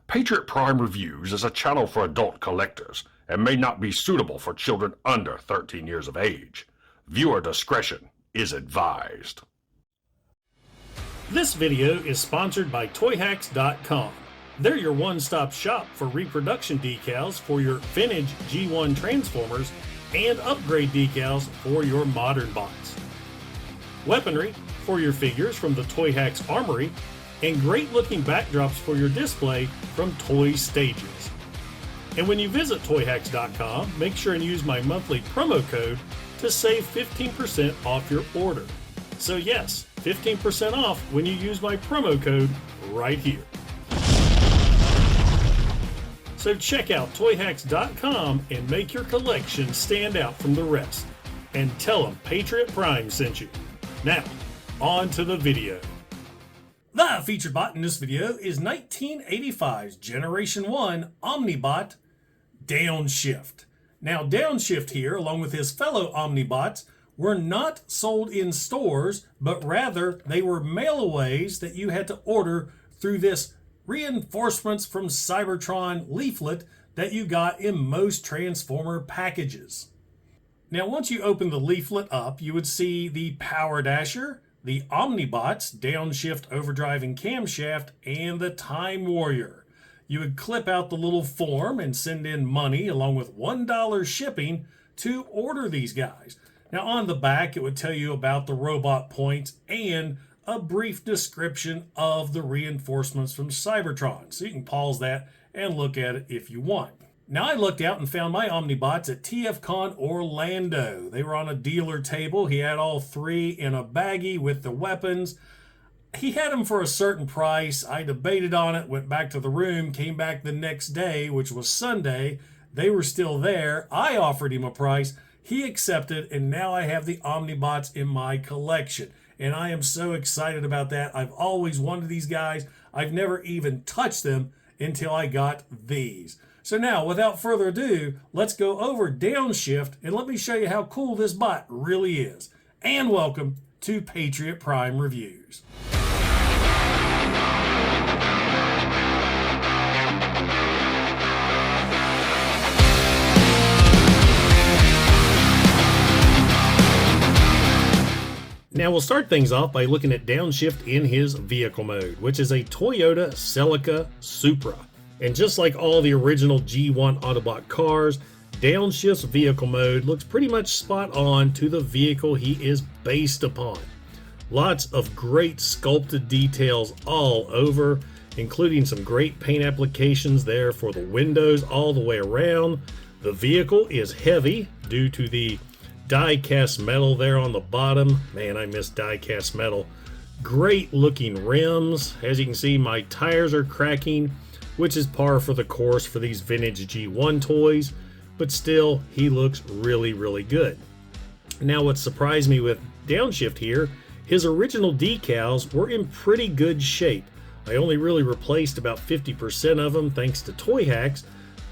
Patriot Prime Reviews is a channel for adult collectors and may not be suitable for children under 13 years of age. Viewer discretion is advised. This video is sponsored by Toyhax.com. They're your one-stop shop for reproduction decals for your vintage G1 Transformers and upgrade decals for your modern bots. Weaponry for your figures from the Toyhax Armory, and great-looking backdrops for your display from Toy Stages. And when you visit Toyhax.com, make sure and use my monthly promo code to save 15% off your order. So yes, 15% off when you use my promo code right here. So check out Toyhax.com and make your collection stand out from the rest. And tell them Patriot Prime sent you. Now, on to the video. The featured bot in this video is 1985's Generation 1 Omnibot Downshift. Now, Downshift here, along with his fellow Omnibots, were not sold in stores, but rather they were mail-aways that you had to order through this Reinforcements from Cybertron leaflet that you got in most Transformer packages. Now, once you open the leaflet up, you would see the Power Dasher, the Omnibots, Downshift, Overdrive, and Camshaft, and the Time Warrior. You would clip out the little form and send in money along with $1 shipping to order these guys. Now on the back, it would tell you about the robot points and a brief description of the reinforcements from Cybertron. So you can pause that and look at it if you want. Now I looked out and found my Omnibots at TFCon Orlando. They were on a dealer table. He had all three in a baggie with the weapons. He had them for a certain price. I debated on it, went back to the room, came back the next day, which was Sunday. They were still there. I offered him a price. He accepted, and now I have the Omnibots in my collection. And I am so excited about that. I've always wanted these guys. I've never even touched them until I got these. So now, without further ado, let's go over Downshift and let me show you how cool this bot really is. And welcome to Patriot Prime Reviews. Now we'll start things off by looking at Downshift in his vehicle mode, which is a Toyota Celica Supra. And just like all the original G1 Autobot cars, Downshift's vehicle mode looks pretty much spot on to the vehicle he is based upon. Lots of great sculpted details all over, including some great paint applications there for the windows all the way around. The vehicle is heavy due to the die-cast metal there on the bottom. Man, I miss die-cast metal. Great looking rims. As you can see, my tires are cracking, which is par for the course for these vintage G1 toys, but still, he looks really, really good. Now, what surprised me with Downshift here, his original decals were in pretty good shape. I only really replaced about 50% of them thanks to Toyhax,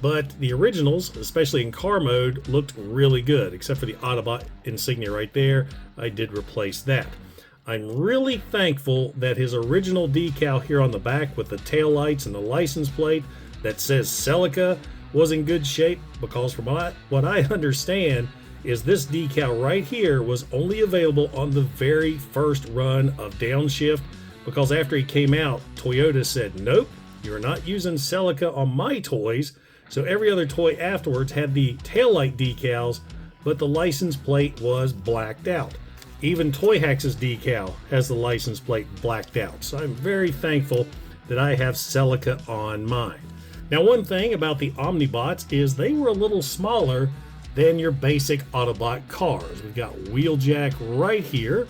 but the originals, especially in car mode, looked really good, except for the Autobot insignia right there. I did replace that. I'm really thankful that his original decal here on the back with the taillights and the license plate that says Celica was in good shape, because from what I understand is this decal right here was only available on the very first run of Downshift, because after he came out, Toyota said, nope, you're not using Celica on my toys. So every other toy afterwards had the taillight decals, but the license plate was blacked out. Even Toyhax's decal has the license plate blacked out. So I'm very thankful that I have Celica on mine. Now, one thing about the Omnibots is they were a little smaller than your basic Autobot cars. We've got wheeljack right here,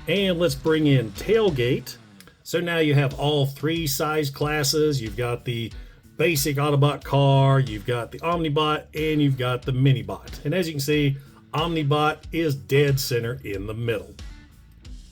and let's bring in tailgate. So now you have all three size classes. You've got the basic Autobot car, you've got the Omnibot, and you've got the Minibot. And as you can see, Omnibot is dead center in the middle.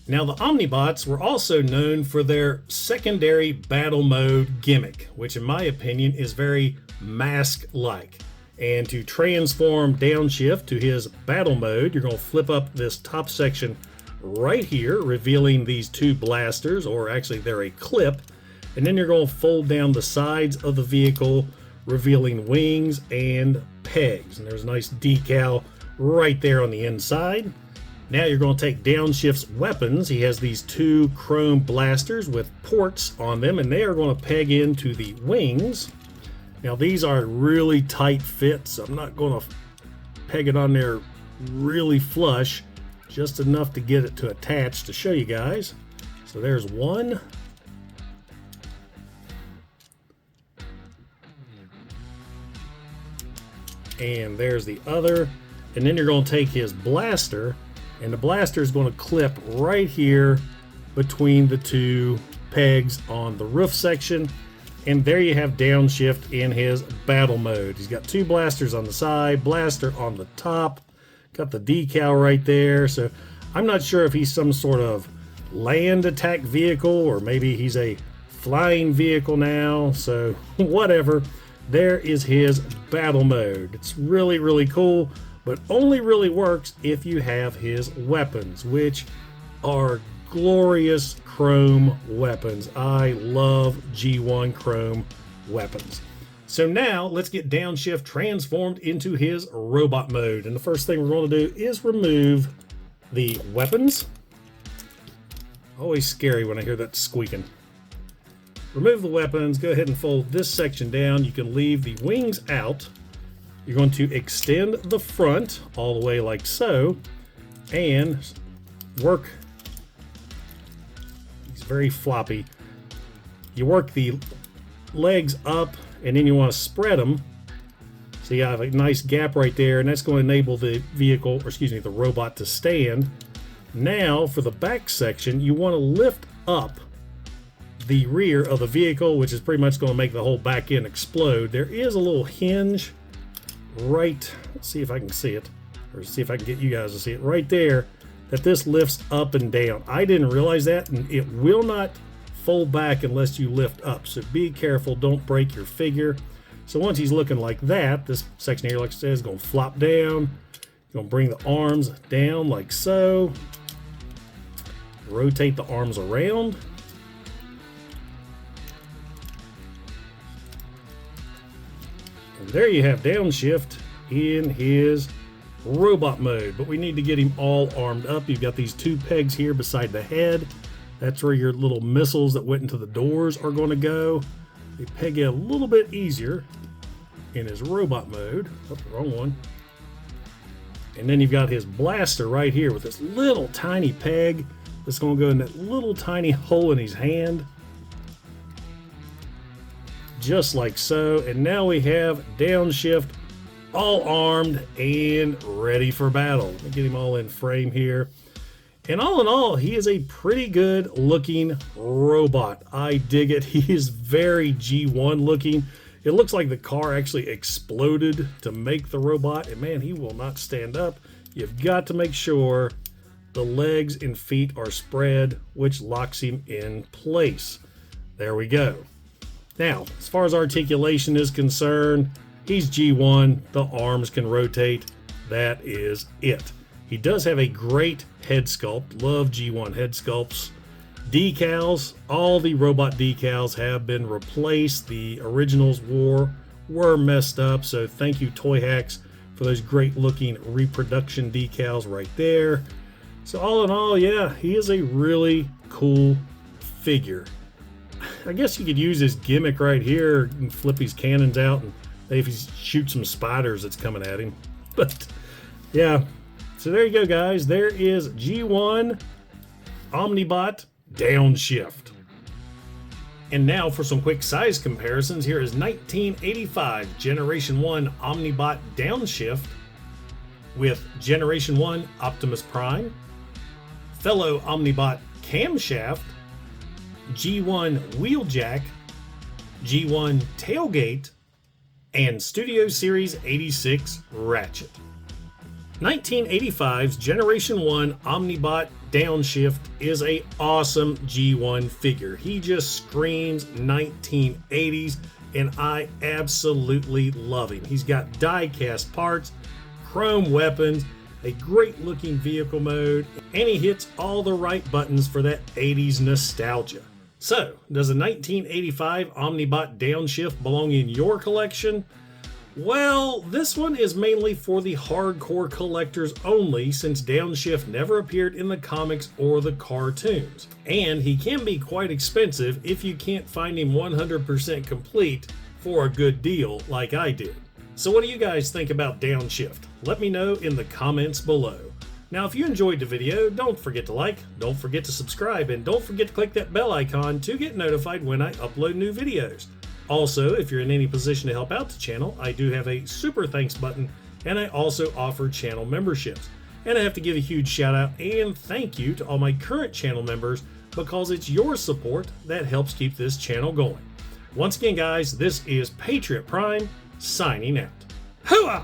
Now, the Omnibots were also known for their secondary battle mode gimmick, which in my opinion is very mask-like. And to transform Downshift to his battle mode, you're going to flip up this top section right here, revealing these two blasters, or actually they're a clip. And then you're going to fold down the sides of the vehicle, revealing wings and pegs. And there's a nice decal right there on the inside. Now you're going to take Downshift's weapons. He has these two chrome blasters with ports on them, and they are going to peg into the wings. Now these are really tight fits, so I'm not going to peg it on there really flush, just enough to get it to attach to show you guys. So there's one. And there's the other. And then you're going to take his blaster, and the blaster is going to clip right here between the two pegs on the roof section. And there you have Downshift in his battle mode. He's got two blasters on the side, blaster on the top, got the decal right there. So I'm not sure if he's some sort of land attack vehicle, or maybe he's a flying vehicle now. So whatever. There is his battle mode. It's really, really cool, but only really works if you have his weapons, which are glorious chrome weapons. I love G1 chrome weapons. So now let's get Downshift transformed into his robot mode. And the first thing we're going to do is remove the weapons. Always scary when I hear that squeaking. Remove the weapons, go ahead and fold this section down. You can leave the wings out. You're going to extend the front all the way like so, and work, he's very floppy. You work the legs up, and then you want to spread them. So you have a nice gap right there, and that's going to enable the vehicle, or excuse me, the robot to stand. Now for the back section, you want to lift up the rear of the vehicle, which is pretty much going to make the whole back end explode. There is a little hinge right, let's see if I can see it, or see if I can get you guys to see it right there, that this lifts up and down. I didn't realize that, and it will not fold back unless you lift up, so be careful, don't break your figure. So once he's looking like that, this section here, like I said, is going to flop down. You're going to bring the arms down like so, rotate the arms around. There you have Downshift in his robot mode, but we need to get him all armed up. You've got these two pegs here beside the head. That's where your little missiles that went into the doors are going to go. They peg it a little bit easier in his robot mode. Oh, the wrong one. And then you've got his blaster right here with this little tiny peg that's going to go in that little tiny hole in his hand. Just like so, and now we have Downshift all armed and ready for battle. Let me get him all in frame here. And all in all, he is a pretty good looking robot. I dig it. He is very G1 looking. It looks like the car actually exploded to make the robot, and man, he will not stand up. You've got to make sure the legs and feet are spread, which locks him in place. There we go. Now, as far as articulation is concerned, he's G1. The arms can rotate. That is it. He does have a great head sculpt. Love G1 head sculpts. Decals, all the robot decals have been replaced. The originals were messed up, so thank you Toyhax for those great looking reproduction decals right there. So all in all, yeah, he is a really cool figure. I guess you could use his gimmick right here and flip his cannons out, and maybe if he shoots some spiders that's coming at him. But yeah, so there you go, guys. There is G1 Omnibot Downshift. And now for some quick size comparisons. Here is 1985 Generation 1 Omnibot Downshift with Generation 1 Optimus Prime, fellow Omnibot Camshaft, G1 Wheeljack, G1 Tailgate, and Studio Series 86 Ratchet. 1985's Generation 1 Omnibot Downshift is a awesome G1 figure. He just screams 1980s, and I absolutely love him. He's got die-cast parts, chrome weapons, a great looking vehicle mode, and he hits all the right buttons for that 80s nostalgia. So, does a 1985 Omnibot Downshift belong in your collection? Well, this one is mainly for the hardcore collectors only, since Downshift never appeared in the comics or the cartoons. And he can be quite expensive if you can't find him 100% complete for a good deal like I did. So what do you guys think about Downshift? Let me know in the comments below. Now, if you enjoyed the video, don't forget to like, don't forget to subscribe, and don't forget to click that bell icon to get notified when I upload new videos. Also, if you're in any position to help out the channel, I do have a super thanks button, and I also offer channel memberships. And I have to give a huge shout out and thank you to all my current channel members, because it's your support that helps keep this channel going. Once again, guys, this is Patriot Prime, signing out. Hooah!